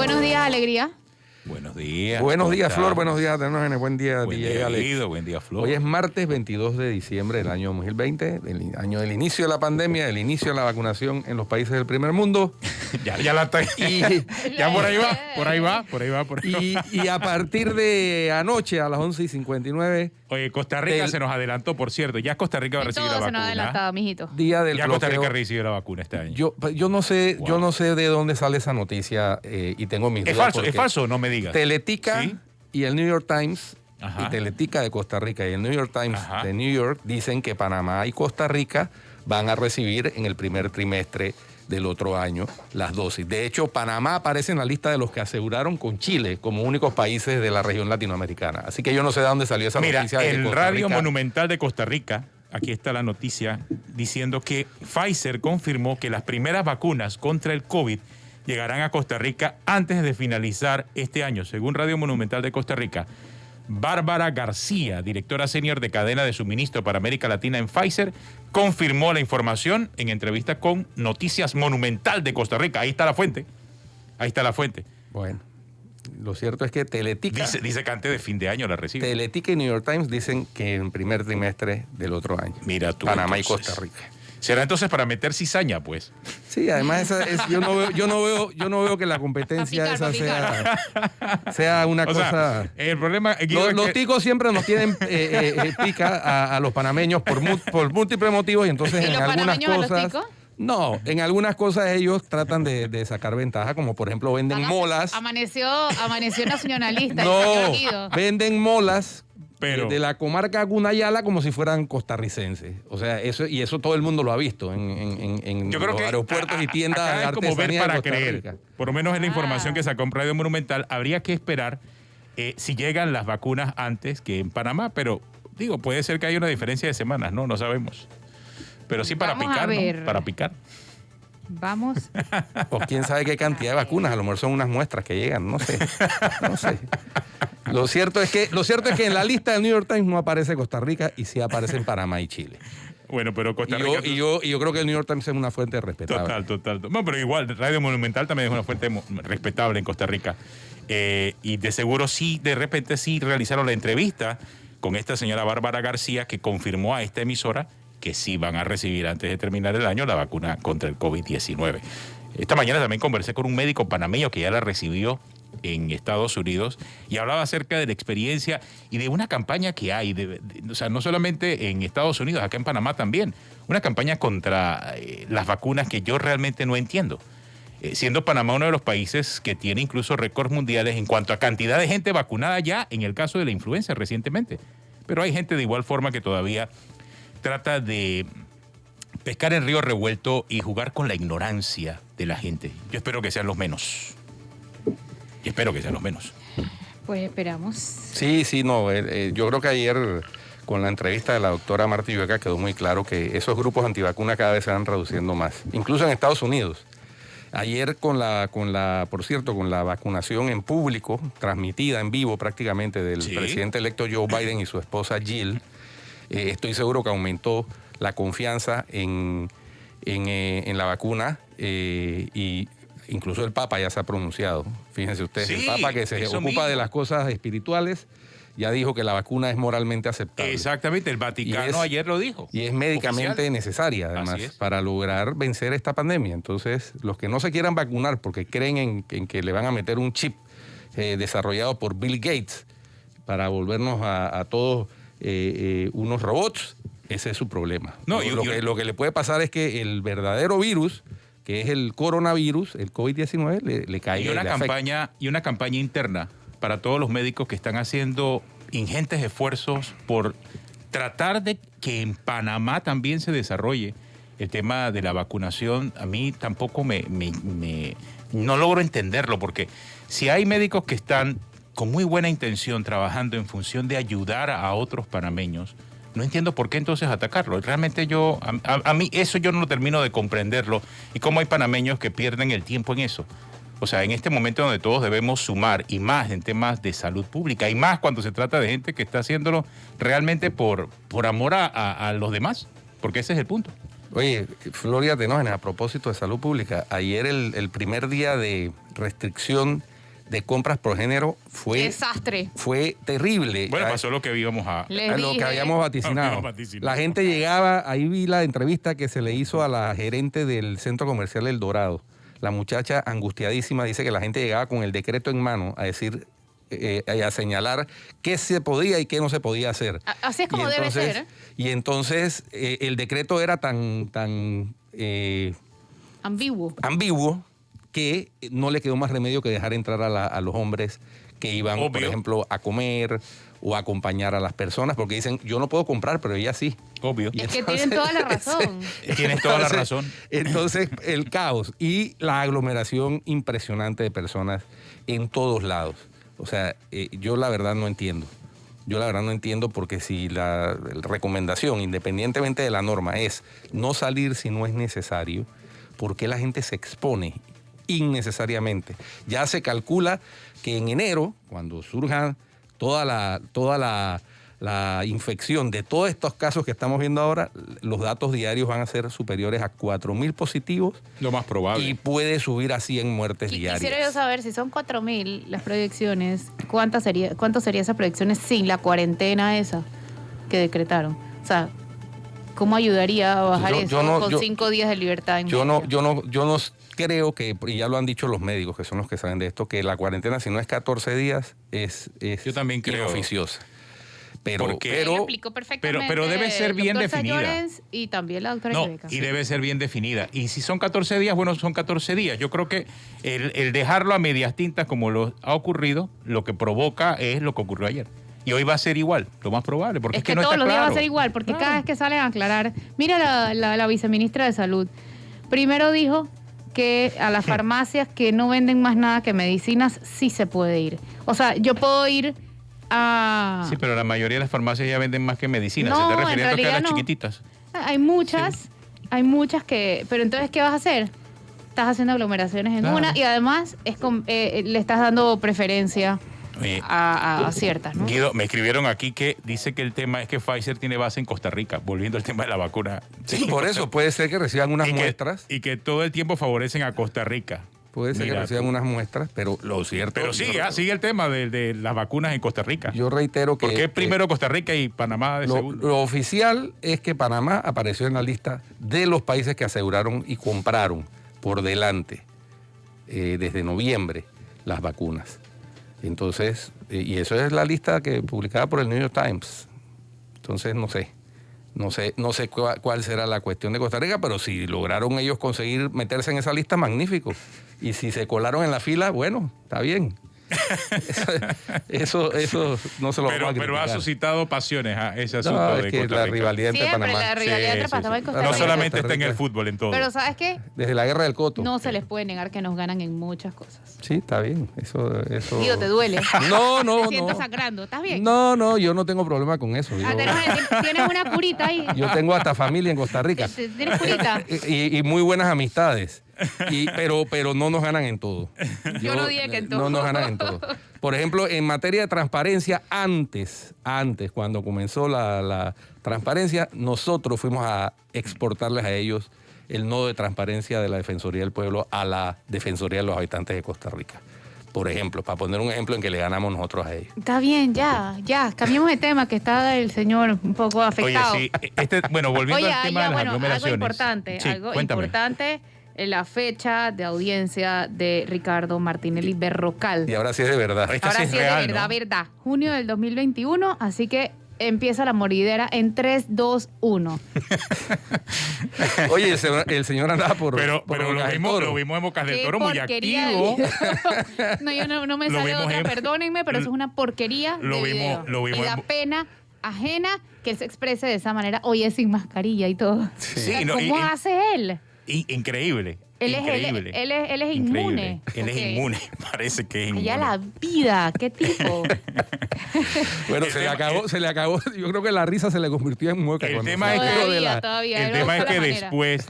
Buenos días, Alegría. Buenos días. Buenos días, Flor. Buenos días, Tenógenes. Buen día, Buen DJ día, Alex. Guido. Buen día, Flor. Hoy es martes 22 de diciembre del año 2020, el año del inicio de la pandemia, del inicio de la vacunación en los países del primer mundo. ya la estoy. Ya por ahí va. Y a partir de anoche a las 11:59, Oye, Costa Rica se nos adelantó, por cierto. Ya Costa Rica va a recibir la Todo se nos ha vacuna. adelantado, mijito. día del Ya Costa bloqueo. Rica recibió la vacuna este año. Yo no sé, yo no sé de dónde sale esa noticia y tengo mis ¿Es dudas falso? porque ¿Es falso? No me digas. Teletica ¿Sí? y el New York Times, Ajá. y Teletica de Costa Rica y el New York Times Ajá. de New York dicen que Panamá y Costa Rica van a recibir en el primer trimestre del otro año las dosis. De hecho, Panamá aparece en la lista de los que aseguraron con Chile como únicos países de la región latinoamericana. Así que yo no sé de dónde salió esa Mira, noticia. de que el Costa Radio Rica- Monumental de Costa Rica, aquí está la noticia, diciendo que Pfizer confirmó que las primeras vacunas contra el COVID llegarán a Costa Rica antes de finalizar este año. Según Radio Monumental de Costa Rica, Bárbara García, directora senior de cadena de suministro para América Latina en Pfizer, confirmó la información en entrevista con Noticias Monumental de Costa Rica. Ahí está la fuente. Bueno, lo cierto es que Teletica, Dice que antes de fin de año la recibe. Teletica y New York Times dicen que en primer trimestre del otro año. Mira tú, Panamá y entonces. Costa Rica. Será entonces para meter cizaña, pues. Sí, además yo no veo que la competencia Pa' esa picar. sea una O sea, cosa. el problema Guido, es Los que- ticos siempre nos tienen pica a los panameños por múltiples motivos y entonces ¿Y en los algunas panameños a los cosas. ticos? No, en algunas cosas ellos tratan de sacar ventaja, como por ejemplo venden molas. Amaneció nacionalista. el No, señor Guido. venden molas Pero- de la comarca Cunayala como si fueran costarricenses. O sea, eso todo el mundo lo ha visto en Yo creo los que aeropuertos y tiendas acá de es como ver artesanía de para Costa creer. Rica. Por lo menos es la información que sacó en Radio Monumental. Habría que esperar si llegan las vacunas antes que en Panamá, pero digo, puede ser que haya una diferencia de semanas, ¿no? No sabemos. Pero sí para Vamos a picar, ¿no? ver. Para picar. Vamos. O quién sabe qué cantidad de vacunas, a lo mejor son unas muestras que llegan, no sé. Lo cierto es que en la lista del New York Times no aparece Costa Rica y sí aparecen Panamá y Chile. Bueno, pero Costa Rica... Y yo creo que el New York Times es una fuente respetable. Total. No, pero igual, Radio Monumental también es una fuente respetable en Costa Rica. Y de seguro sí, de repente sí realizaron la entrevista con esta señora Bárbara García, que confirmó a esta emisora que sí van a recibir antes de terminar el año la vacuna contra el COVID-19. Esta mañana también conversé con un médico panameño que ya la recibió en Estados Unidos y hablaba acerca de la experiencia y de una campaña que hay, o sea, no solamente en Estados Unidos, acá en Panamá también, una campaña contra las vacunas que yo realmente no entiendo. Siendo Panamá uno de los países que tiene incluso récords mundiales en cuanto a cantidad de gente vacunada ya en el caso de la influenza recientemente. Pero hay gente de igual forma que todavía trata de pescar en río revuelto y jugar con la ignorancia de la gente. Yo espero que sean los menos. Pues esperamos. Sí, no. Yo creo que ayer con la entrevista de la doctora Marta Llueca quedó muy claro que esos grupos antivacunas cada vez se van reduciendo más, incluso en Estados Unidos. Ayer con la vacunación en público, transmitida en vivo prácticamente del Sí. presidente electo Joe Biden y su esposa Jill, estoy seguro que aumentó la confianza en la vacuna y incluso el Papa ya se ha pronunciado. Fíjense ustedes, Sí, el Papa que se eso ocupa mismo. de las cosas espirituales ya dijo que la vacuna es moralmente aceptable. Exactamente, el Vaticano Y es- ayer lo dijo. Y es médicamente Oficial. necesaria, Así además, es. para lograr vencer esta pandemia. Entonces, los que no se quieran vacunar porque creen en que le van a meter un chip desarrollado por Bill Gates para volvernos a todos unos robots, ese es su problema. No, Lo que le puede pasar es que el verdadero virus, que es el coronavirus, el COVID-19, le caiga. Y una le afecte. campaña interna para todos los médicos que están haciendo ingentes esfuerzos por tratar de que en Panamá también se desarrolle el tema de la vacunación. A mí tampoco no logro entenderlo, porque si hay médicos que están con muy buena intención trabajando en función de ayudar a otros panameños, no entiendo por qué entonces atacarlo. Realmente a mí eso yo no termino de comprenderlo, y cómo hay panameños que pierden el tiempo en eso. O sea, en este momento donde todos debemos sumar, y más en temas de salud pública, y más cuando se trata de gente que está haciéndolo realmente por amor a los demás, porque ese es el punto. Oye, Floria Tenógenes, a propósito de salud pública, ayer el primer día de restricción de compras por género Desastre. fue terrible. Bueno, pasó lo que íbamos a... Les A lo que dije. habíamos vaticinado. Habíamos vaticinado. La gente llegaba, ahí vi la entrevista que se le hizo a la gerente del centro comercial El Dorado. La muchacha angustiadísima dice que la gente llegaba con el decreto en mano a decir, a señalar qué se podía y qué no se podía hacer. Así es como Y debe entonces- ser. Y entonces el decreto era tan Ambiguo. que no le quedó más remedio que dejar entrar a los hombres que iban, por Obvio. ejemplo, a comer o a acompañar a las personas, porque dicen, yo no puedo comprar, pero ella sí. Obvio. Y Es que tienen toda la razón. Tienes toda la razón. Entonces, el caos y la aglomeración impresionante de personas en todos lados. O sea, yo la verdad no entiendo. Yo la verdad no entiendo porque si la recomendación, independientemente de la norma, es no salir si no es necesario, ¿por qué la gente se expone innecesariamente? Ya se calcula que en enero, cuando surja toda la infección de todos estos casos que estamos viendo ahora, los datos diarios van a ser superiores a 4.000 positivos Lo más probable. y puede subir a 100 muertes diarias. Quisiera yo saber si son 4.000 las proyecciones, ¿cuánto sería esas proyecciones sin la cuarentena esa que decretaron? O sea, ¿cómo ayudaría a bajar con 5 días de libertad? Yo no creo que, y ya lo han dicho los médicos, que son los que saben de esto, que la cuarentena, si no es 14 días, es Yo también creo. inoficiosa. Pero, Porque- Ella explicó perfectamente pero debe ser el bien doctor definida. Sayores y también la doctora No, Rebeca. y debe ser bien definida. Y si son 14 días, bueno, son 14 días. Yo creo que el dejarlo a medias tintas como lo ha ocurrido, lo que provoca es lo que ocurrió ayer. Y hoy va a ser igual, lo más probable, porque Es es que no todos está los días va a claro. ser igual, porque Claro. cada vez que salen a aclarar. Mira la viceministra de Salud. Primero dijo que a las farmacias que no venden más nada que medicinas sí se puede ir. O sea, yo puedo ir a... Sí, pero la mayoría de las farmacias ya venden más que medicinas. No, Se está en refiriendo que a realidad las no. chiquititas. Hay muchas que... Pero entonces, ¿qué vas a hacer? Estás haciendo aglomeraciones en Claro. una y además le estás dando preferencia Eh, a ciertas, ¿no? Guido, me escribieron aquí que dice que el tema es que Pfizer tiene base en Costa Rica, volviendo al tema de la vacuna. sí, por eso puede ser que reciban unas y que- muestras. y que todo el tiempo favorecen a Costa Rica. Puede ser que Mira reciban tú. unas muestras, pero lo cierto... Pero sigue el tema de las vacunas en Costa Rica. Yo reitero que... ¿Por qué primero Costa Rica y Panamá de segundo? Lo oficial es que Panamá apareció en la lista de los países que aseguraron y compraron por delante desde noviembre las vacunas. Entonces, y eso es la lista que publicada por el New York Times. Entonces, no sé cuál será la cuestión de Costa Rica, pero si lograron ellos conseguir meterse en esa lista, magnífico. Y si se colaron en la fila, bueno, está bien. Eso no se lo vamos a Pero ha criticar. suscitado pasiones ese asunto No, de es que Costa la Rica. rivalidad entre Siempre Panamá. la rivalidad entre Panamá y Costa No Rica. solamente Costa está en el Rica. fútbol, en todo. Pero ¿sabes qué? Desde la guerra del Coto. No se les puede negar que nos ganan en muchas cosas. Sí, está bien. Eso... Digo, te duele. No, Te siento sangrando. ¿Estás bien? No, yo no tengo problema con eso. Ah, tienes una curita ahí. Yo tengo hasta familia en Costa Rica. ¿Tienes curita? Y muy buenas amistades. Pero no nos ganan en todo. Yo no dije que en todo. No nos ganan en todo. Por ejemplo, en materia de transparencia, antes, cuando comenzó la transparencia, nosotros fuimos a exportarles a ellos el nodo de transparencia de la Defensoría del Pueblo a la Defensoría de los Habitantes de Costa Rica. Por ejemplo, para poner un ejemplo en que le ganamos nosotros a ellos. Está bien, ya. Cambiemos de tema, que está el señor un poco afectado. Oye, sí, volviendo Oye, al tema de las algo aglomeraciones. importante, Sí, cuéntame. la fecha de audiencia de Ricardo Martinelli Berrocal. Y ahora sí es de verdad. Esta Ahora sí es sí real, es de ¿no? verdad. Junio del 2021, así que empieza la moridera en 3, 2, 1. Oye, el señor andaba por Pero Bocas lo del vimos, Toro. lo vimos en Bocas del Qué Toro muy porquería de activo. video. No, yo no me Lo sale vimos otra, en- perdónenme, pero eso es una porquería Lo de vimos- video. lo vimos Me da en- pena ajena que él se exprese de esa manera. Oye, sin mascarilla y todo. Sí, O sea, no, ¿cómo hace él? Increíble. Él increíble. es Increíble. inmune. Él es Ok. inmune, parece que es inmune. Allá la vida, qué tipo. Bueno, El se tema- le acabó. Yo creo que la risa se le convirtió en mueca. El cuando tema se es que- enteró de la- Todavía. El él tema es busca que la manera. después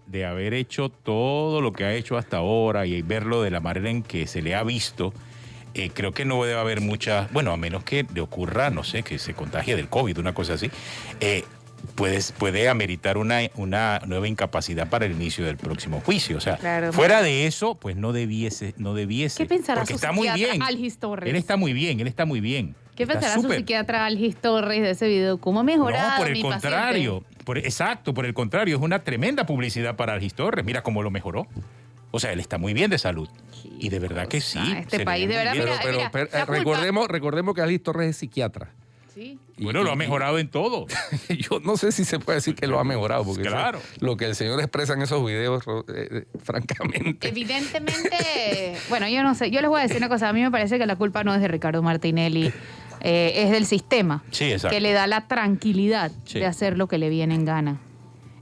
de haber hecho todo lo que ha hecho hasta ahora y verlo de la manera en que se le ha visto, creo que no debe haber muchas, bueno, a menos que le ocurra, no sé, que se contagie del COVID, una cosa así, puede ameritar una nueva incapacidad para el inicio del próximo juicio. O sea, Claro. fuera de eso, pues no debiese. ¿Qué pensará Porque su está muy psiquiatra bien. Algis Torres? Él está muy bien. ¿Qué Está pensará su súper. psiquiatra Algis Torres de ese video? ¿Cómo ha mejorado No, por el mi contrario. paciente? Exacto, por el contrario. Es una tremenda publicidad para Algis Torres. Mira cómo lo mejoró. O sea, él está muy bien de salud. Y de verdad que sí. Ah, este se le país, ve de muy verdad, bien. mira, la culpa- recordemos que Algis Torres es psiquiatra. Sí. Bueno, lo ha mejorado en todo. Yo no sé si se puede decir que lo ha mejorado, porque Claro. eso es lo que el señor expresa en esos videos, francamente. Evidentemente, bueno, yo no sé, yo les voy a decir una cosa, a mí me parece que la culpa no es de Ricardo Martinelli, es del sistema, Sí, exacto. que le da la tranquilidad Sí. de hacer lo que le viene en gana.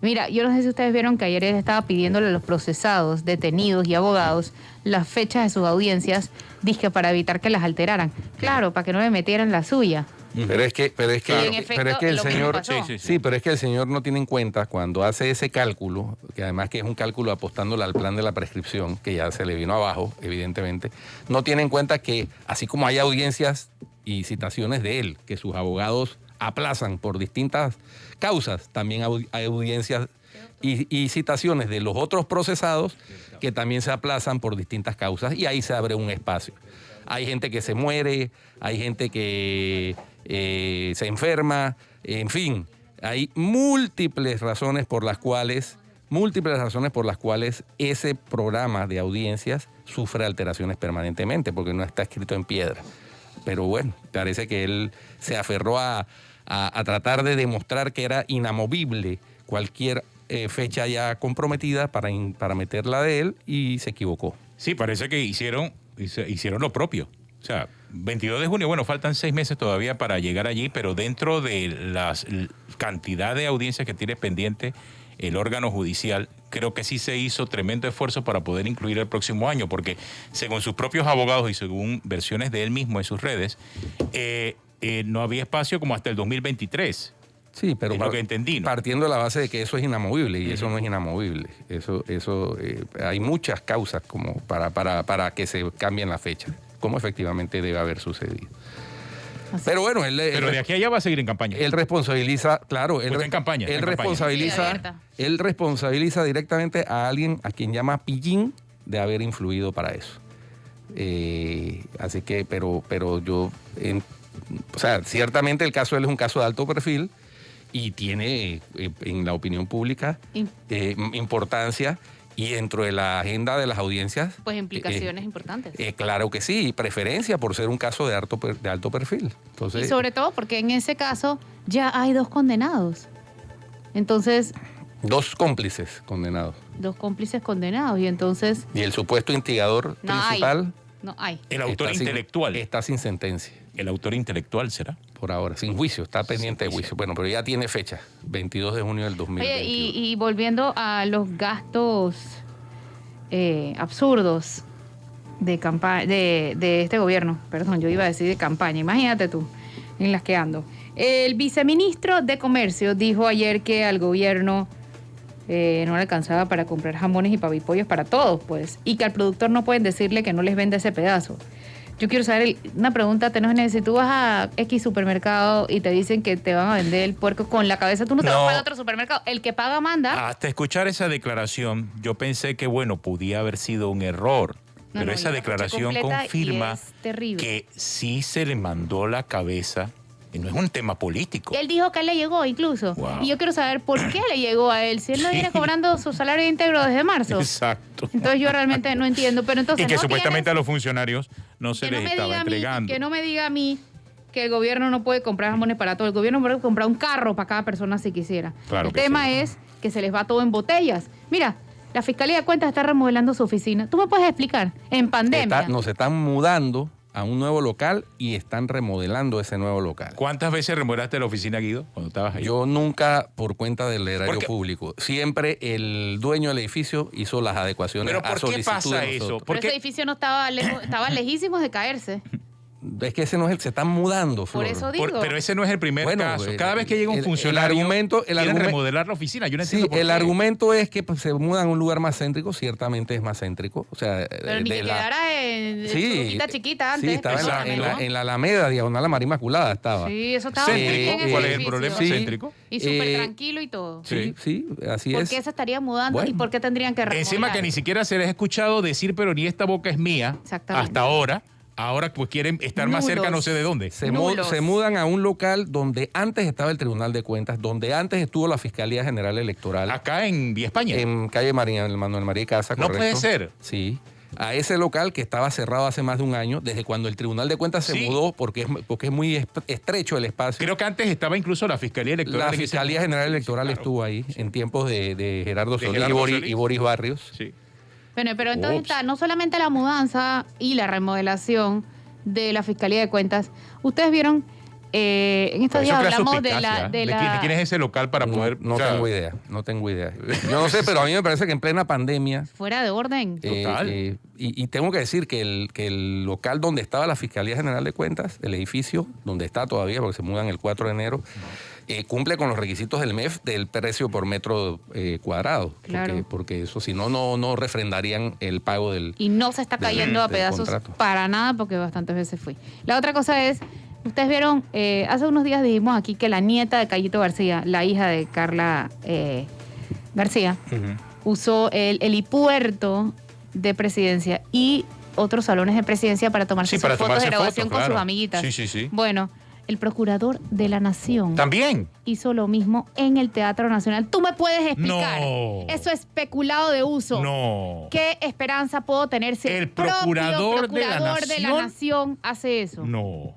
Mira, yo no sé si ustedes vieron que ayer él estaba pidiéndole a los procesados, detenidos y abogados las fechas de sus audiencias, dizque para evitar que las alteraran. Claro, para que no le metieran la suya. Pero es que Y en efecto, el lo mismo señor, pasó. sí, pero es que el señor no tiene en cuenta cuando hace ese cálculo, que además que es un cálculo apostándole al plan de la prescripción, que ya se le vino abajo, evidentemente, no tiene en cuenta que así como hay audiencias y citaciones de él, que sus abogados aplazan por distintas causas, también hay audiencias y citaciones de los otros procesados que también se aplazan por distintas causas y ahí se abre un espacio. Hay gente que se muere, hay gente que se enferma, en fin, hay múltiples razones por las cuales ese programa de audiencias sufre alteraciones permanentemente, porque no está escrito en piedra. Pero bueno, parece que él se aferró a tratar de demostrar que era inamovible cualquier fecha ya comprometida para meterla de él y se equivocó. Sí, parece que hicieron lo propio. O sea, 22 de junio, bueno, faltan 6 meses todavía para llegar allí, pero dentro de la cantidad de audiencias que tiene pendiente el órgano judicial, creo que sí se hizo tremendo esfuerzo para poder incluir el próximo año, porque según sus propios abogados y según versiones de él mismo en sus redes, no había espacio como hasta el 2023. Sí, pero Es lo que entendí, ¿no? partiendo de la base de que eso es inamovible y eso no es inamovible. Hay muchas causas como para que se cambien la fecha, como efectivamente debe haber sucedido. Así. Pero bueno, Pero de aquí a allá va a seguir en campaña. él responsabiliza, claro, Pues está en campaña, él está en campaña. Sí, alerta. él responsabiliza directamente a alguien a quien llama pillín de haber influido para eso. Así que, pero yo, o sea, ciertamente el caso de él es un caso de alto perfil y tiene en la opinión pública importancia y dentro de la agenda de las audiencias. Pues implicaciones importantes. Claro que sí, y preferencia por ser un caso de alto perfil. Entonces, Y sobre todo porque en ese caso ya hay 2 condenados. Entonces, 2 cómplices condenados. 2 cómplices condenados. Y entonces, Y el supuesto instigador no hay. principal No hay. El autor está sin- intelectual. está sin sentencia. El autor intelectual será. Por ahora, sin juicio, está pendiente de juicio. Bueno, pero ya tiene fecha, 22 de junio del 2021. Oye, y volviendo a los gastos absurdos de campaña de este gobierno, perdón, yo iba a decir de campaña, imagínate tú, en las que ando. El viceministro de Comercio dijo ayer que al gobierno no le alcanzaba para comprar jamones y pavipollos para todos, pues, y que al productor no pueden decirle que no les vende ese pedazo. Yo quiero saber, una pregunta, Tenógenes, si tú vas a X supermercado y te dicen que te van a vender el puerco con la cabeza, tú no te vas No. para otro supermercado. El que paga manda. Hasta escuchar esa declaración, yo pensé que, bueno, podía haber sido un error. No, Pero no, esa yo la escuché declaración completa y confirma es terrible. que sí se le mandó la cabeza. Y no es un tema político. Él dijo que a él le llegó incluso. Wow. Y yo quiero saber por qué le llegó a él, si él no viene cobrando su salario íntegro desde marzo. Exacto. Entonces yo realmente no entiendo. Pero entonces Y que no supuestamente tienes- a los funcionarios no se que no les me estaba diga a mí, entregando. que no me diga a mí que el gobierno no puede comprar jamones para todo. El gobierno puede comprar un carro para cada persona si quisiera. Claro el que tema sí. es que se les va todo en botellas. Mira, la Fiscalía de Cuentas está remodelando su oficina. ¿Tú me puedes explicar? En pandemia. Nos están mudando a un nuevo local y están remodelando ese nuevo local. ¿Cuántas veces remoraste la oficina, Guido, cuando estabas ahí? Yo nunca, por cuenta del erario ¿Por qué? público, siempre el dueño del edificio hizo las adecuaciones ¿Pero a por qué solicitud pasa de eso? nosotros. Pero ese edificio no estaba lejos, estaba lejísimos de caerse. Es que ese no es el, se están mudando, Por Flor. eso digo. Pero ese no es el primer Bueno, caso. Cada vez que llega un funcionario, quieren remodelar la oficina. Yo no Sí, entiendo por el qué. argumento es que pues, se mudan a un lugar más céntrico, ciertamente es más céntrico. O sea, Pero ni que quedara en Churuquita chiquita antes. Sí, estaba Exacto. en la Alameda, diagonal a María Inmaculada estaba. Sí, eso estaba Céntrico. muy bien ese ¿Cuál es el edificio. problema? Sí. Céntrico. Y súper Eh, tranquilo y todo. Sí, sí, así ¿Por es. qué se estaría mudando Bueno. y por qué tendrían que remodelar? Encima que ni siquiera se les ha escuchado decir, pero ni esta boca es mía. Exactamente. Hasta ahora. Ahora pues quieren estar más cerca, no sé de dónde. Nulos. Se mudan a un local donde antes estaba el Tribunal de Cuentas, donde antes estuvo la Fiscalía General Electoral. Acá en Vía España. En calle María, Manuel María Casa, No correcto. puede ser. Sí. A ese local que estaba cerrado hace más de un año, desde cuando el Tribunal de Cuentas se Sí. mudó, porque es muy estrecho el espacio. Creo que antes estaba incluso la Fiscalía Electoral. La en ese Fiscalía momento. General Electoral Sí, claro. estuvo ahí en tiempos de Gerardo De Solís Gerardo y Solís. Boris Barrios. Sí. Bueno, pero entonces Ups. está no solamente la mudanza y la remodelación de la Fiscalía de Cuentas. Ustedes vieron, en estos Pero días eso crea hablamos de suspicacia, la... ¿eh? De ¿De la quién es ese local para poder...? No o sea, tengo idea, no tengo idea. Yo no sé, pero a mí me parece que en plena pandemia... fuera de orden. Total. Y tengo que decir que el local donde estaba la Fiscalía General de Cuentas, el edificio donde está todavía, porque se mudan el 4 de enero, cumple con los requisitos del MEF del precio por metro cuadrado. Claro. Porque eso, si no, no refrendarían el pago del... Y no se está cayendo a del pedazos contrato. para nada porque bastantes veces fui. La otra cosa es, ustedes vieron, hace unos días dijimos aquí que la nieta de Cayito García, la hija de Carla García, usó el helipuerto de Presidencia y otros salones de Presidencia para tomarse Sí, sus para fotos tomarse de grabación fotos, con claro. sus amiguitas. Sí, sí, sí. Bueno, el procurador de la Nación También. hizo lo mismo en el Teatro Nacional. ¿Tú me puedes explicar? No. Eso es especulado de uso. No. ¿Qué esperanza puedo tener si El propio procurador de la procurador de la Nación Nación hace eso? No.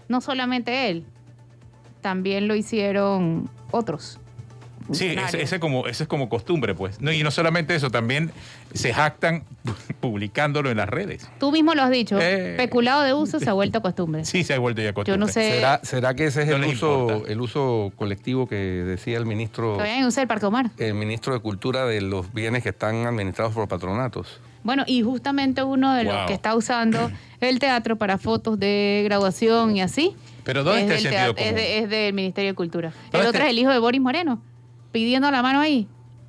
No solamente él, también lo hicieron otros. Sí, funcionarios. ese es como costumbre, pues. No, y no solamente eso, también se jactan publicándolo en las redes. Tú mismo lo has dicho, Eh. especulado de uso se ha vuelto costumbre. Sí, se ha vuelto ya costumbre. Yo no sé, ¿Será que ese es No el les uso, importa. el uso colectivo que decía el ministro, que vayan a usar el Parque Omar. de Cultura de los bienes que están administrados por patronatos? Bueno, y justamente uno de los Wow. que está usando el teatro para fotos de graduación y así. Pero ¿dónde está el del sentido teatro- común? es del Ministerio de Cultura. El ¿Dónde otro está? es el hijo de Boris Moreno, pidiendo la mano ahí.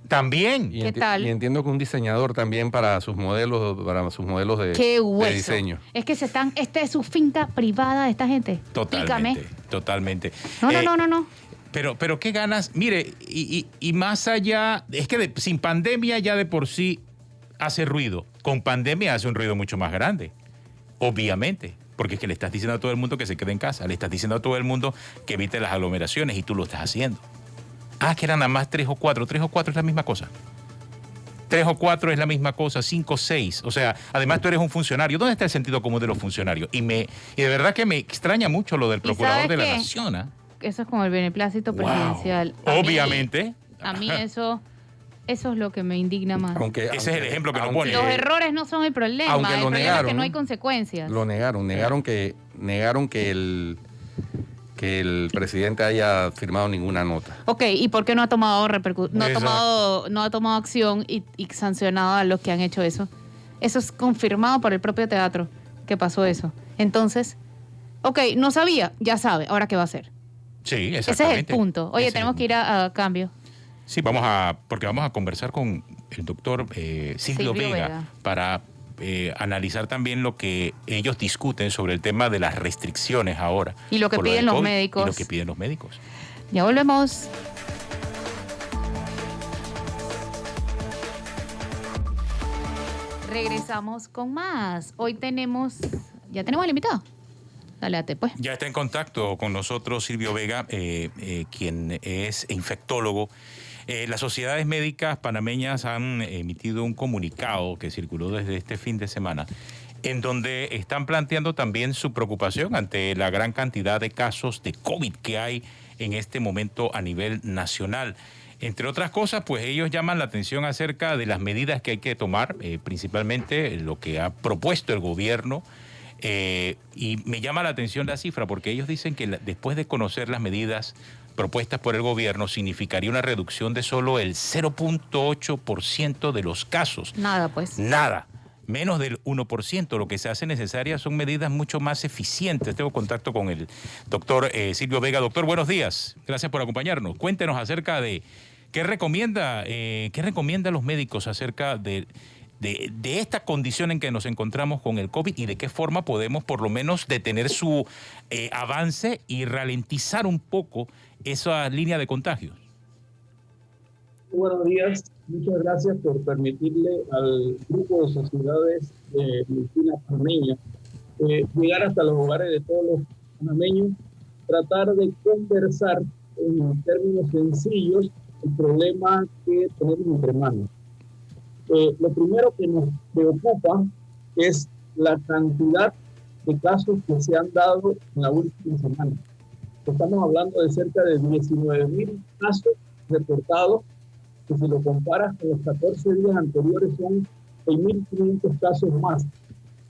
También. ¿Qué tal? Y entiendo que un diseñador también para sus modelos de, Qué hueso. de diseño. Es que esta es su finca privada de esta gente. Totalmente. Explícame. Totalmente. No. Pero qué ganas. Mire, y más allá, es que sin pandemia ya de por sí hace ruido. Con pandemia hace un ruido mucho más grande. Obviamente. Porque es que le estás diciendo a todo el mundo que se quede en casa. Le estás diciendo a todo el mundo que evite las aglomeraciones y tú lo estás haciendo. Que eran nada más 3 o 4. 3 o 4 es la misma cosa. 3 o 4 es la misma cosa. 5 o 6. O sea, además tú eres un funcionario. ¿Dónde está el sentido común de los funcionarios? Y de verdad que me extraña mucho lo del ¿Y procurador sabes de la qué? Nación. ¿Ah? Eso es como el beneplácito Wow. presidencial. A mí- Obviamente. A mí eso es lo que me indigna más. Ese es el ejemplo que nos pone. Los errores no son el problema. aunque El lo problema es negaron, que no ¿no? hay consecuencias. Lo negaron que el presidente haya firmado ninguna nota. Ok, ¿y por qué no ha tomado Exacto. no ha tomado acción y sancionado a los que han hecho eso? Eso es confirmado por el propio teatro que pasó eso. Entonces, ok, no sabía, ya sabe, ahora qué va a hacer. Sí, Ese es exactamente. el punto. Oye, Ese es tenemos el que ir a cambio. Sí, porque vamos a conversar con el doctor Silvio Silvio Vega Vega. para analizar también lo que ellos discuten sobre el tema de las restricciones ahora. Y lo que por piden del los COVID médicos. Y lo que piden los médicos. Ya volvemos. Regresamos con más. Hoy ya tenemos al invitado. Dale, ate, pues. Ya está en contacto con nosotros Silvio Vega, quien es infectólogo. Las sociedades médicas panameñas han emitido un comunicado que circuló desde este fin de semana, en donde están planteando también su preocupación ante la gran cantidad de casos de COVID que hay en este momento a nivel nacional. Entre otras cosas, pues ellos llaman la atención acerca de las medidas que hay que tomar, principalmente lo que ha propuesto el gobierno. Y me llama la atención la cifra porque ellos dicen que después de conocer las medidas propuestas por el gobierno significaría una reducción de solo el 0.8% de los casos. Nada, pues. Nada. menos del 1%. Lo que se hace necesaria son medidas mucho más eficientes. Tengo contacto con el doctor Silvio Vega. Doctor, buenos días. Gracias por acompañarnos. Cuéntenos acerca de qué recomienda a los médicos acerca de esta condición en que nos encontramos con el COVID y de qué forma podemos por lo menos detener su avance y ralentizar un poco esa línea de contagios. Buenos días, muchas gracias por permitirle al grupo de sociedades de medicina panameña llegar hasta los hogares de todos los panameños, tratar de conversar en términos sencillos el problema que tenemos entre manos. Lo primero que nos preocupa es la cantidad de casos que se han dado en la última semana. Estamos hablando de cerca de 19.000 casos reportados, que si lo comparas con los 14 días anteriores son 6.500 casos más.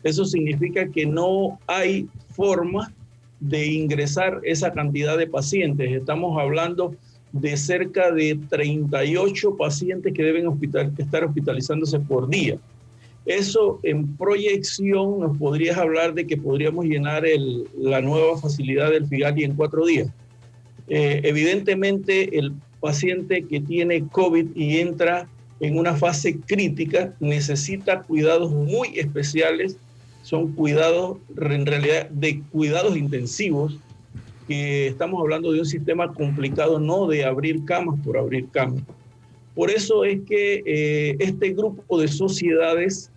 Eso significa que no hay forma de ingresar esa cantidad de pacientes. Estamos hablando de cerca de 38 pacientes que deben estar hospitalizándose por día. Eso en proyección nos podrías hablar de que podríamos llenar la nueva facilidad del Figali en 4 días. Evidentemente el paciente que tiene COVID y entra en una fase crítica necesita cuidados muy especiales, son cuidados en realidad de cuidados intensivos, que estamos hablando de un sistema complicado, no de abrir camas por abrir camas. Por eso es que este grupo de sociedades,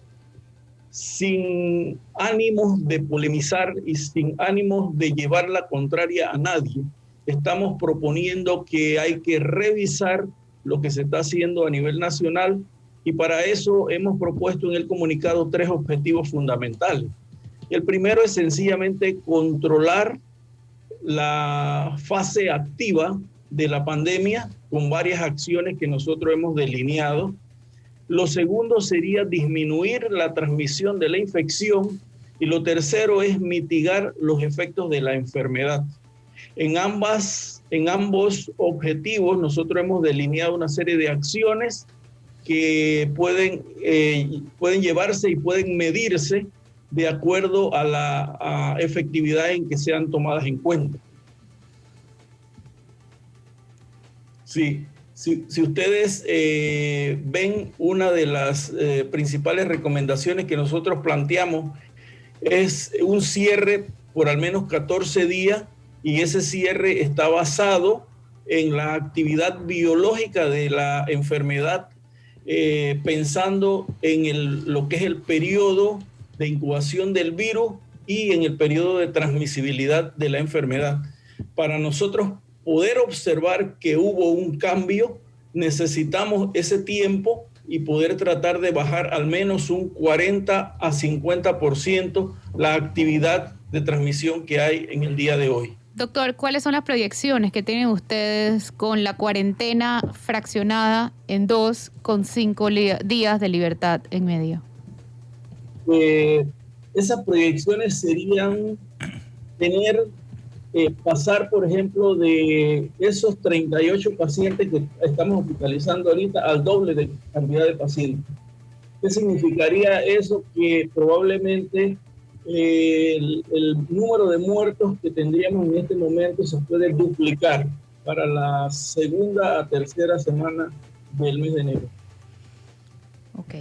sin ánimos de polemizar y sin ánimos de llevar la contraria a nadie, estamos proponiendo que hay que revisar lo que se está haciendo a nivel nacional y para eso hemos propuesto en el comunicado 3 objetivos fundamentales. El primero es sencillamente controlar la fase activa de la pandemia con varias acciones que nosotros hemos delineado. Lo segundo sería disminuir la transmisión de la infección y lo tercero es mitigar los efectos de la enfermedad. En ambos objetivos nosotros hemos delineado una serie de acciones que pueden llevarse y pueden medirse de acuerdo a la efectividad en que sean tomadas en cuenta. Sí, si ustedes ven una de las principales recomendaciones que nosotros planteamos es un cierre por al menos 14 días y ese cierre está basado en la actividad biológica de la enfermedad, pensando en lo que es el periodo de incubación del virus y en el periodo de transmisibilidad de la enfermedad. Para nosotros poder observar que hubo un cambio, necesitamos ese tiempo y poder tratar de bajar al menos un 40 a 50% la actividad de transmisión que hay en el día de hoy. Doctor, ¿cuáles son las proyecciones que tienen ustedes con la cuarentena fraccionada en 2 con 5 días de libertad en medio? Esas proyecciones serían pasar, por ejemplo, de esos 38 pacientes que estamos hospitalizando ahorita al doble de cantidad de pacientes. ¿Qué significaría eso? Que probablemente el número de muertos que tendríamos en este momento se puede duplicar para la segunda a tercera semana del mes de enero. Ok.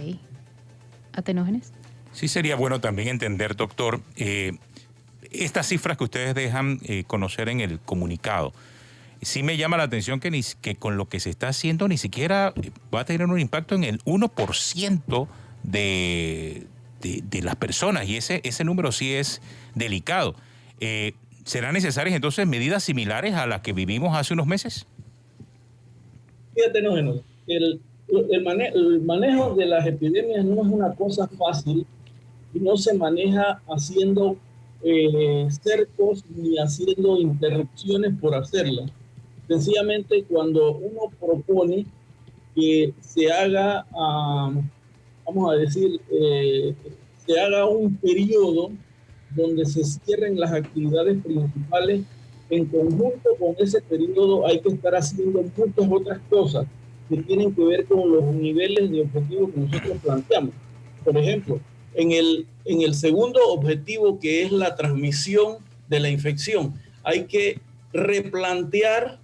¿Atenógenes? Sí sería bueno también entender, doctor, estas cifras que ustedes dejan conocer en el comunicado. Sí me llama la atención que con lo que se está haciendo ni siquiera va a tener un impacto en el 1% de las personas y ese número sí es delicado. ¿Serán necesarias entonces medidas similares a las que vivimos hace unos meses? Fíjate, el manejo de las epidemias no es una cosa fácil y no se maneja haciendo cercos ni haciendo interrupciones por hacerlas. Sencillamente cuando uno propone que se haga, vamos a decir, se haga un periodo donde se cierren las actividades principales, en conjunto con ese periodo hay que estar haciendo muchas otras cosas que tienen que ver con los niveles de objetivos que nosotros planteamos. Por ejemplo, En el segundo objetivo, que es la transmisión de la infección, hay que replantear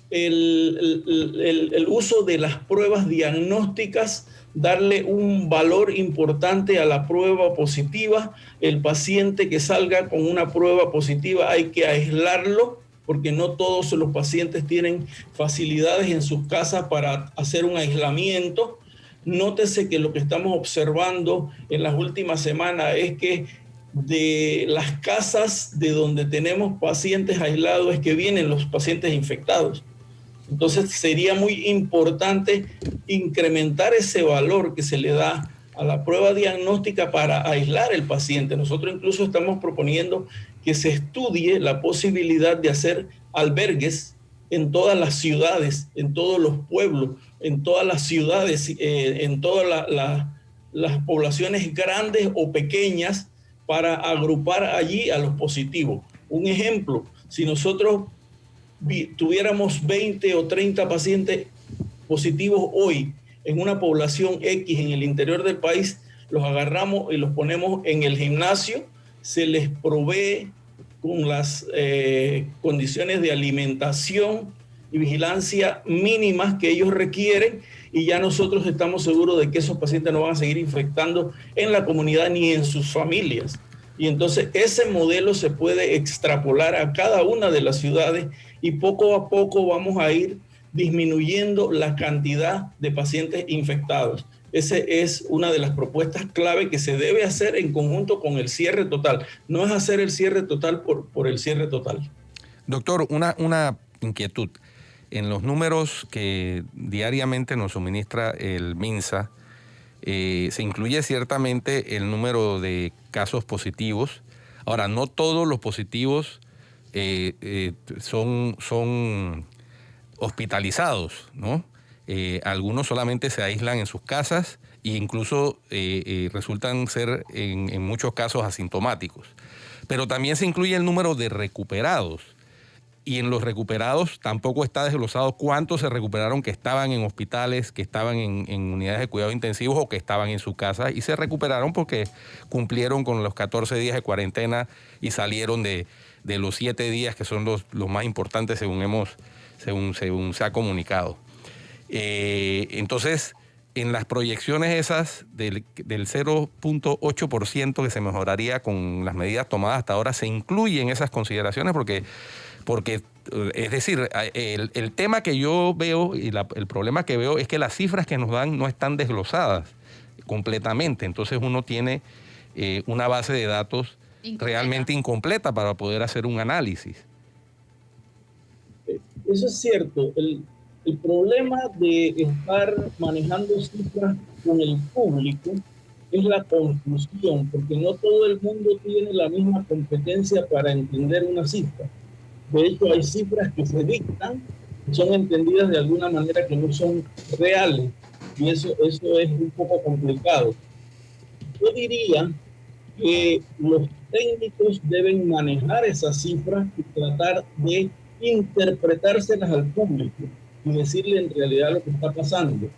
el uso de las pruebas diagnósticas, darle un valor importante a la prueba positiva. El paciente que salga con una prueba positiva hay que aislarlo, porque no todos los pacientes tienen facilidades en sus casas para hacer un aislamiento. Nótese que lo que estamos observando en las últimas semanas es que de las casas de donde tenemos pacientes aislados es que vienen los pacientes infectados. Entonces sería muy importante incrementar ese valor que se le da a la prueba diagnóstica para aislar el paciente. Nosotros incluso estamos proponiendo que se estudie la posibilidad de hacer albergues en todas las ciudades, en todos los pueblos, en todas las ciudades, en todas las poblaciones grandes o pequeñas, para agrupar allí a los positivos. Un ejemplo, si nosotros tuviéramos 20 o 30 pacientes positivos hoy en una población X en el interior del país, los agarramos y los ponemos en el gimnasio, se les provee con las condiciones de alimentación y vigilancia mínimas que ellos requieren, y ya nosotros estamos seguros de que esos pacientes no van a seguir infectando en la comunidad ni en sus familias. Y entonces ese modelo se puede extrapolar a cada una de las ciudades, y poco a poco vamos a ir disminuyendo la cantidad de pacientes infectados. Esa es una de las propuestas clave que se debe hacer en conjunto con el cierre total. No es hacer el cierre total por el cierre total. Doctor, una inquietud. En los números que diariamente nos suministra el MINSA, se incluye ciertamente el número de casos positivos. Ahora, no todos los positivos son hospitalizados, ¿no? Algunos solamente se aíslan en sus casas e incluso resultan ser en muchos casos asintomáticos. Pero también se incluye el número de recuperados. Y en los recuperados tampoco está desglosado cuántos se recuperaron que estaban en hospitales, que estaban en unidades de cuidados intensivos o que estaban en su casa y se recuperaron porque cumplieron con los 14 días de cuarentena y salieron de los 7 días que son los más importantes según se ha comunicado. Entonces, en las proyecciones esas del 0.8% que se mejoraría con las medidas tomadas hasta ahora, se incluyen esas consideraciones porque es decir, el tema que yo veo y el problema que veo es que las cifras que nos dan no están desglosadas completamente. Entonces uno tiene una base de datos realmente incompleta para poder hacer un análisis. Eso es cierto. El problema de estar manejando cifras con el público es la confusión, porque no todo el mundo tiene la misma competencia para entender una cifra. De hecho, hay cifras que se dictan, que son entendidas de alguna manera que no son reales, y eso es un poco complicado. Yo diría que los técnicos deben manejar esas cifras y tratar de interpretárselas al público y decirle en realidad lo que está pasando.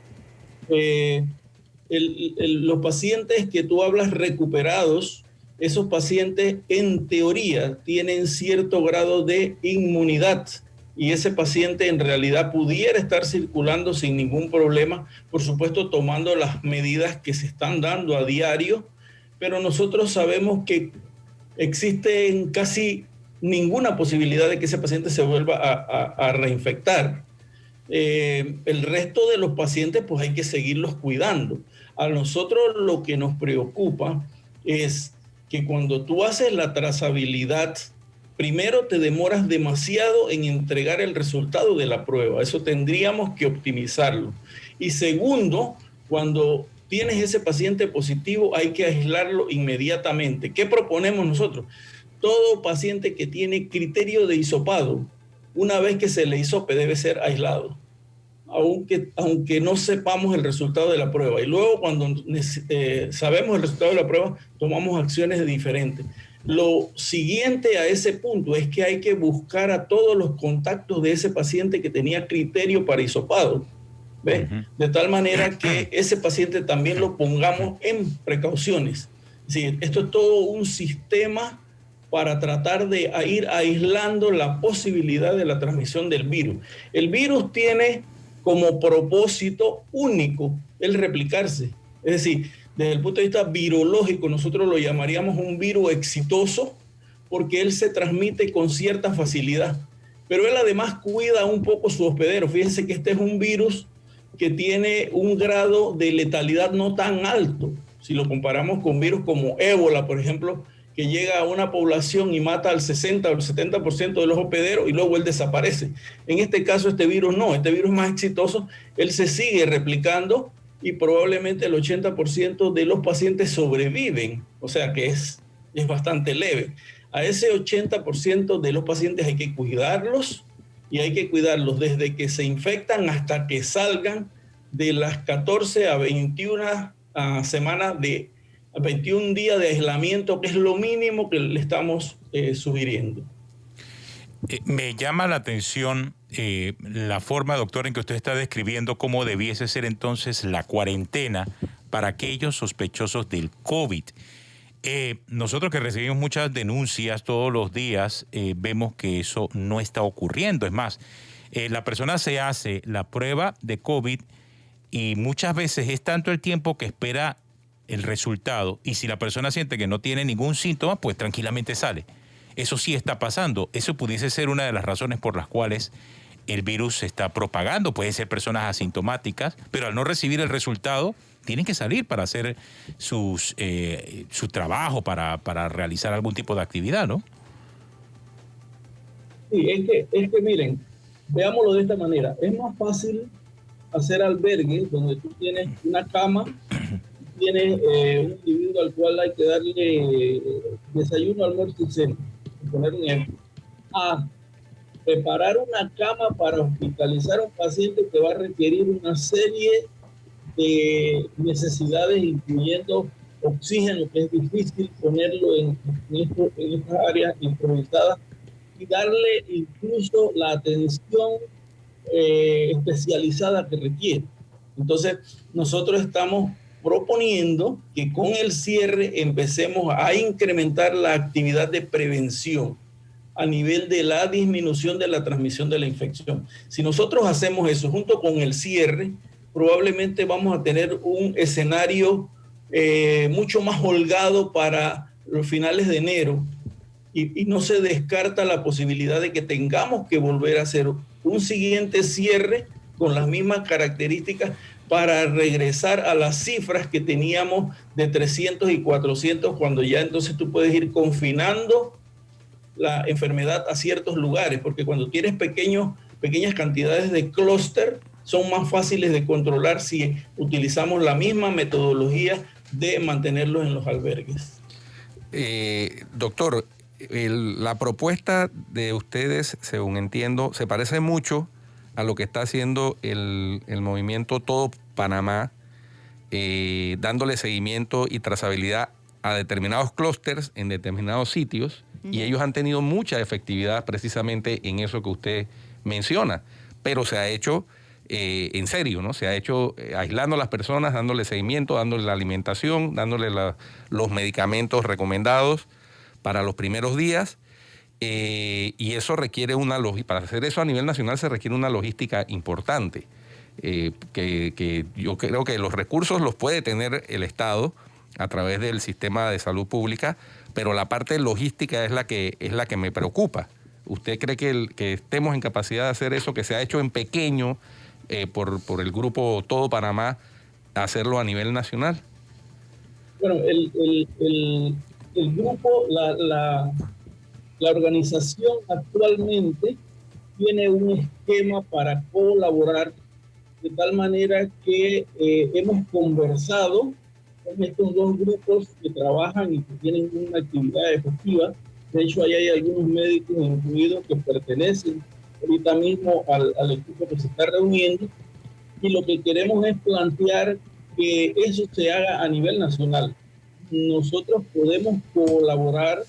Los pacientes que tú hablas recuperados, esos pacientes en teoría tienen cierto grado de inmunidad y ese paciente en realidad pudiera estar circulando sin ningún problema, por supuesto tomando las medidas que se están dando a diario, pero nosotros sabemos que existe casi ninguna posibilidad de que ese paciente se vuelva a reinfectar. El resto de los pacientes pues hay que seguirlos cuidando. A nosotros lo que nos preocupa es que cuando tú haces la trazabilidad, primero te demoras demasiado en entregar el resultado de la prueba. Eso tendríamos que optimizarlo. Y segundo, cuando tienes ese paciente positivo hay que aislarlo inmediatamente. ¿Qué proponemos nosotros? Todo paciente que tiene criterio de hisopado, una vez que se le hisope debe ser aislado, aunque no sepamos el resultado de la prueba. Y luego cuando sabemos el resultado de la prueba, tomamos acciones diferentes. Lo siguiente a ese punto es que hay que buscar a todos los contactos de ese paciente que tenía criterio para hisopado, ¿ves? De tal manera que ese paciente también lo pongamos en precauciones. Sí, esto es todo un sistema para tratar de ir aislando la posibilidad de la transmisión del virus. El virus tiene como propósito único el replicarse. Es decir, desde el punto de vista virológico, nosotros lo llamaríamos un virus exitoso porque él se transmite con cierta facilidad. Pero él además cuida un poco su hospedero. Fíjense que este es un virus que tiene un grado de letalidad no tan alto. Si lo comparamos con virus como ébola, por ejemplo, que llega a una población y mata al 60 o el 70% de los hospederos y luego él desaparece. En este caso, este virus no, este virus es más exitoso, él se sigue replicando y probablemente el 80% de los pacientes sobreviven, o sea que es bastante leve. A ese 80% de los pacientes hay que cuidarlos y hay que cuidarlos desde que se infectan hasta que salgan de las 14 a 21 semanas de 21 días de aislamiento, que es lo mínimo que le estamos sugiriendo. Me llama la atención la forma, doctor, en que usted está describiendo cómo debiese ser entonces la cuarentena para aquellos sospechosos del COVID. Nosotros que recibimos muchas denuncias todos los días, vemos que eso no está ocurriendo. Es más, la persona se hace la prueba de COVID y muchas veces es tanto el tiempo que espera el resultado, y si la persona siente que no tiene ningún síntoma, pues tranquilamente sale. Eso sí está pasando. Eso pudiese ser una de las razones por las cuales el virus se está propagando. Puede ser personas asintomáticas, pero al no recibir el resultado, tienen que salir para hacer su trabajo, para realizar algún tipo de actividad, ¿no? Sí, es que miren, veámoslo de esta manera. Es más fácil hacer albergues donde tú tienes una cama, tienes un individuo al cual hay que darle desayuno, almuerzo y cena, poner un ejemplo, a preparar una cama para hospitalizar a un paciente que va a requerir una serie de necesidades, incluyendo oxígeno, que es difícil ponerlo en estas áreas improvisadas, y darle incluso la atención especializada que requiere. Entonces, nosotros estamos proponiendo que con el cierre empecemos a incrementar la actividad de prevención a nivel de la disminución de la transmisión de la infección. Si nosotros hacemos eso junto con el cierre, probablemente vamos a tener un escenario mucho más holgado para los finales de enero y no se descarta la posibilidad de que tengamos que volver a hacer un siguiente cierre con las mismas características para regresar a las cifras que teníamos de 300 y 400, cuando ya entonces tú puedes ir confinando la enfermedad a ciertos lugares, porque cuando tienes pequeñas cantidades de clúster, son más fáciles de controlar si utilizamos la misma metodología de mantenerlos en los albergues. Doctor, la propuesta de ustedes, según entiendo, se parece mucho a lo que está haciendo el movimiento Todo Panamá, dándole seguimiento y trazabilidad a determinados clústeres en determinados sitios, y ellos han tenido mucha efectividad precisamente en eso que usted menciona, pero se ha hecho en serio, ¿no? Se ha hecho aislando a las personas, dándole seguimiento, dándole la alimentación, dándole los medicamentos recomendados para los primeros días, y eso requiere para hacer eso a nivel nacional se requiere una logística importante, que yo creo que los recursos los puede tener el Estado a través del sistema de salud pública, pero la parte logística es la que me preocupa. ¿Usted cree que estemos en capacidad de hacer eso, que se ha hecho en pequeño por el grupo Todo Panamá, hacerlo a nivel nacional? Bueno, el grupo, la organización actualmente tiene un esquema para colaborar, de tal manera que hemos conversado con estos dos grupos que trabajan y que tienen una actividad efectiva. De hecho, ahí hay algunos médicos incluidos que pertenecen ahorita mismo al equipo que se está reuniendo, y lo que queremos es plantear que eso se haga a nivel nacional. Nosotros podemos colaborar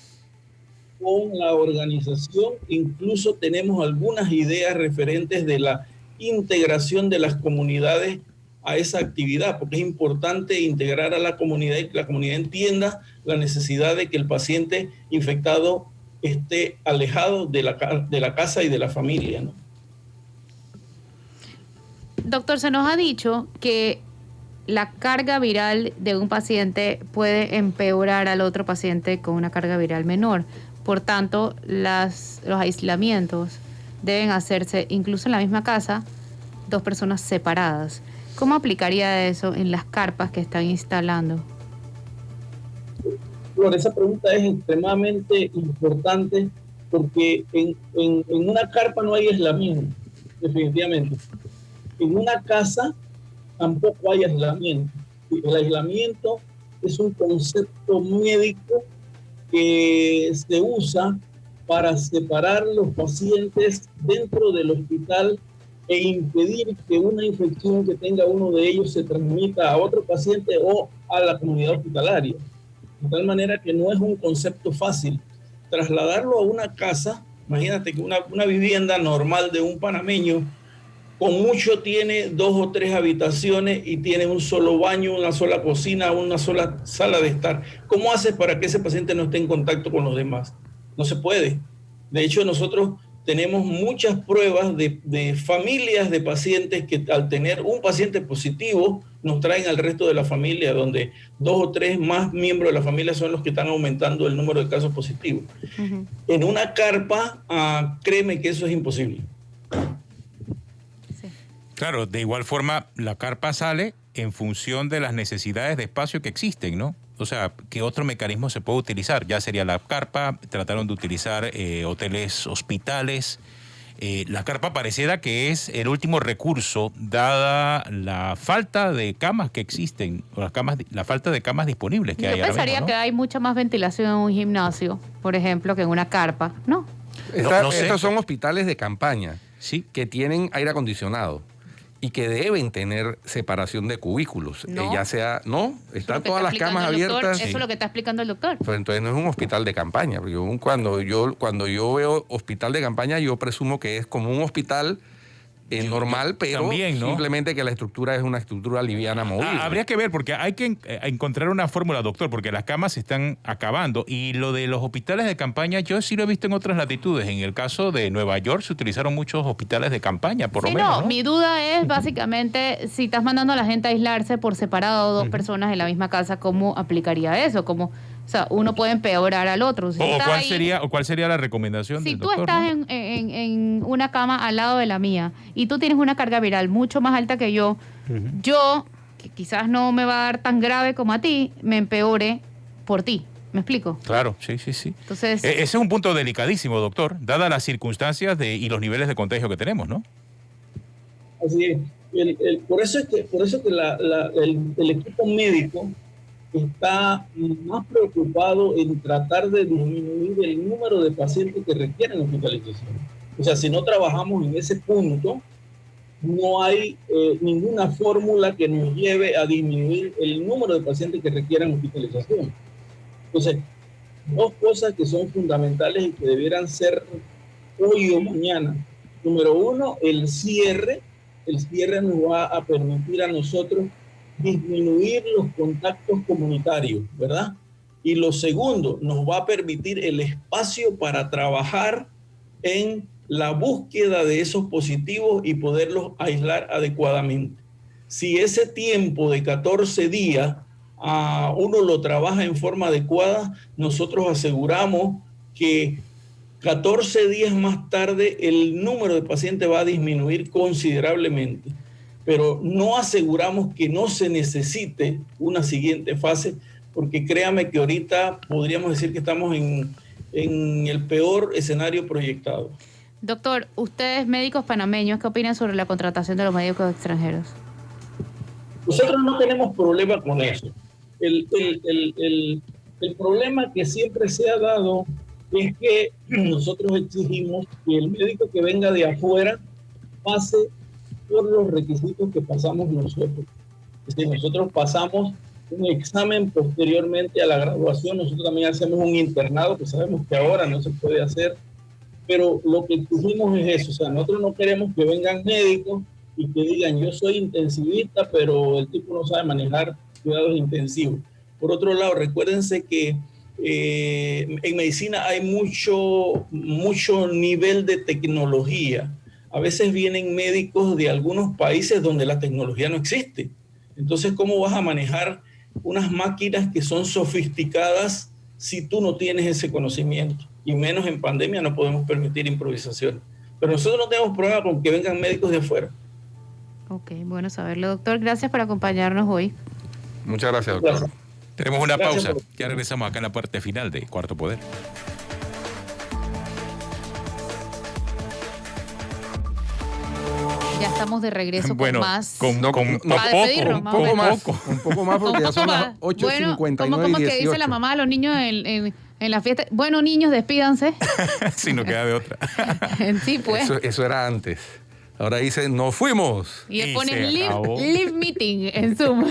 con la organización, incluso tenemos algunas ideas referentes de la integración de las comunidades a esa actividad, porque es importante integrar a la comunidad y que la comunidad entienda la necesidad de que el paciente infectado esté alejado de la casa y de la familia, ¿no? Doctor, se nos ha dicho que la carga viral de un paciente puede empeorar al otro paciente con una carga viral menor. Por tanto, los aislamientos deben hacerse incluso en la misma casa, 2 personas separadas. ¿Cómo aplicaría eso en las carpas que están instalando? Flor, esa pregunta es extremadamente importante porque en una carpa no hay aislamiento, definitivamente. En una casa tampoco hay aislamiento. El aislamiento es un concepto médico que se usa para separar los pacientes dentro del hospital e impedir que una infección que tenga uno de ellos se transmita a otro paciente o a la comunidad hospitalaria. De tal manera que no es un concepto fácil. Trasladarlo a una casa, imagínate que una vivienda normal de un panameño, con mucho tiene 2 o 3 habitaciones y tiene un solo baño, una sola cocina, una sola sala de estar. ¿Cómo haces para que ese paciente no esté en contacto con los demás? No se puede. De hecho, nosotros tenemos muchas pruebas de familias de pacientes que al tener un paciente positivo nos traen al resto de la familia, donde 2 o 3 más miembros de la familia son los que están aumentando el número de casos positivos. En una carpa, créeme que eso es imposible. Claro, de igual forma, la carpa sale en función de las necesidades de espacio que existen, ¿no? O sea, ¿qué otro mecanismo se puede utilizar? Ya sería la carpa, trataron de utilizar hoteles, hospitales. La carpa pareciera que es el último recurso, dada la falta de camas que existen, o la falta de camas disponibles que hay. Yo pensaría que hay mucha más ventilación en un gimnasio, por ejemplo, que en una carpa, ¿no? Estos son hospitales de campaña, sí, que tienen aire acondicionado y que deben tener separación de cubículos. No. Ya sea, no, están todas las camas abiertas. Eso es lo que está explicando el doctor. Pero entonces no es un hospital de campaña. Porque cuando yo veo hospital de campaña, yo presumo que es como un hospital normal, pero también, ¿no? Simplemente que la estructura es una estructura liviana movible. Habría que ver, porque hay que encontrar una fórmula, doctor, porque las camas se están acabando. Y lo de los hospitales de campaña, yo sí lo he visto en otras latitudes. En el caso de Nueva York se utilizaron muchos hospitales de campaña, por lo menos. No, mi duda es básicamente si estás mandando a la gente a aislarse por separado, 2 personas en la misma casa, ¿cómo aplicaría eso? O sea, uno puede empeorar al otro. Si ¿Cuál sería la recomendación si del tú doctor, estás ¿no? en una cama al lado de la mía y tú tienes una carga viral mucho más alta que yo, yo, que quizás no me va a dar tan grave como a ti, me empeore por ti. ¿Me explico? Claro, sí. Entonces, Ese es un punto delicadísimo, doctor, dadas las circunstancias y los niveles de contagio que tenemos, ¿no? Así es. Por eso es que el equipo médico está más preocupado en tratar de disminuir el número de pacientes que requieren hospitalización. O sea, si no trabajamos en ese punto, no hay ninguna fórmula que nos lleve a disminuir el número de pacientes que requieran hospitalización. Entonces, 2 cosas que son fundamentales y que debieran ser hoy o mañana. Número 1, el cierre. El cierre nos va a permitir a nosotros disminuir los contactos comunitarios, ¿verdad? Y lo segundo, nos va a permitir el espacio para trabajar en la búsqueda de esos positivos y poderlos aislar adecuadamente. Si ese tiempo de 14 días uno lo trabaja en forma adecuada, nosotros aseguramos que 14 días más tarde el número de pacientes va a disminuir considerablemente. Pero no aseguramos que no se necesite una siguiente fase, porque créame que ahorita podríamos decir que estamos en el peor escenario proyectado. doctor, ustedes médicos panameños, ¿qué opinan sobre la contratación de los médicos extranjeros? Nosotros no tenemos problema con eso. El problema que siempre se ha dado es que nosotros exigimos que el médico que venga de afuera pase por los requisitos que pasamos nosotros. Es decir, nosotros pasamos un examen posteriormente a la graduación, nosotros también hacemos un internado, que sabemos que ahora no se puede hacer, pero lo que exigimos es eso, o sea, nosotros no queremos que vengan médicos y que digan yo soy intensivista, pero el tipo no sabe manejar cuidados intensivos. Por otro lado, recuérdense que en medicina hay mucho nivel de tecnología. A veces vienen médicos de algunos países donde la tecnología no existe. Entonces, ¿cómo vas a manejar unas máquinas que son sofisticadas si tú no tienes ese conocimiento? Y menos en pandemia no podemos permitir improvisación. Pero nosotros no tenemos problema con que vengan médicos de afuera. Ok, bueno saberlo, doctor. Gracias por acompañarnos hoy. Muchas gracias, doctor. Gracias. Tenemos una Gracias pausa. por- Ya regresamos acá en la parte final de Cuarto Poder. Ya estamos de regreso Bueno, con más. con No, poco, para despedirnos, un más o poco menos. más, un poco más porque Un ya poco son las más. 8:59 Bueno, como y que 18. dice la mamá a los niños en la fiesta. Bueno, niños, despídanse. si no queda de otra. Sí, pues. Eso era antes. Ahora dice, nos fuimos. Y le Y pones se live, acabó. live meeting en Zoom.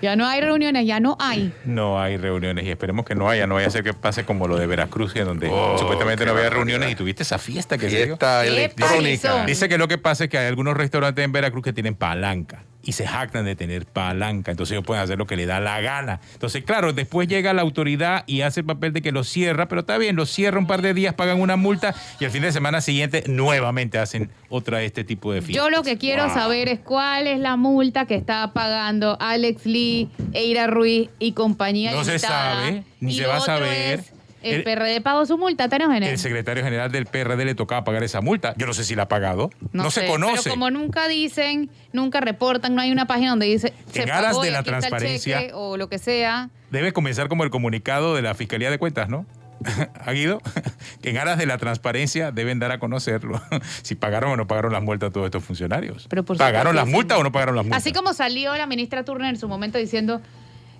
Ya no hay reuniones, ya no hay. No hay reuniones y esperemos que no vaya a ser que pase como lo de Veracruz, en donde supuestamente no había reuniones y tuviste esa fiesta que se dio. Fiesta Qué electrónica. palizón. Dice que lo que pasa es que hay algunos restaurantes en Veracruz que tienen palanca y se jactan de tener palanca, entonces ellos pueden hacer lo que les da la gana. Entonces, claro, después llega la autoridad y hace el papel de que los cierra, pero está bien, los cierra un par de días, pagan una multa y el fin de semana siguiente nuevamente hacen otra de este tipo de fiestas. Yo lo que quiero Wow. saber es cuál es la multa que está pagando Alex Lee, Eira Ruiz y compañía No se limitada. sabe, ni Y se lo va a otro saber. es, el PRD pagó su multa, Tano Gené. El secretario general del PRD le tocaba pagar esa multa. Yo no sé si la ha pagado. No se sé, conoce. Pero como nunca dicen, nunca reportan, no hay una página donde dice se En aras pagó de y la aquí está el transparencia. cheque o lo que sea. Debe comenzar como el comunicado de la Fiscalía de Cuentas, ¿no? ¿Ha Guido? Que en aras de la transparencia deben dar a conocerlo. Si pagaron o no pagaron las multas a todos estos funcionarios. Pero por ¿Pagaron supuesto, las sí. multas o no pagaron las multas? Así como salió la ministra Turner en su momento diciendo,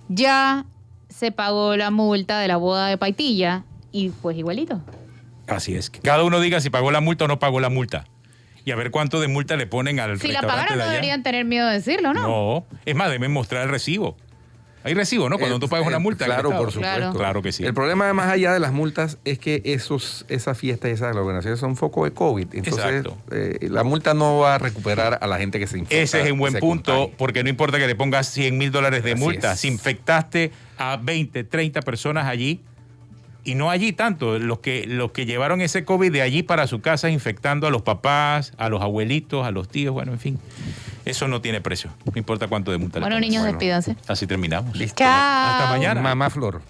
ya se pagó la multa de la boda de Paitilla, y pues igualito. Así es. Que cada uno diga si pagó la multa o no pagó la multa. Y a ver cuánto de multa le ponen al Si la restaurante pagaron de no allá. deberían tener miedo de decirlo, ¿no? No. Es más, deben mostrar el recibo. Hay recibo, ¿no? Cuando tú pagas una multa. en el Claro, Estado. por supuesto. Claro. Claro que sí. El problema, más allá de las multas, es que esas fiestas y esas aglomeraciones son foco de COVID. Entonces, Exacto. la multa no va a recuperar a la gente que se infecta. Ese es un buen se punto, contagia. porque no importa que le pongas $100,000 de Así multa. es. Si infectaste a 20, 30 personas allí, y no allí tanto, los que llevaron ese COVID de allí para su casa, infectando a los papás, a los abuelitos, a los tíos, bueno, en fin. Eso no tiene precio. No importa cuánto de multa le Bueno, pongas. niños, Bueno. despídanse. Así terminamos. Listo. Chao. Hasta mañana. Mamá Flor.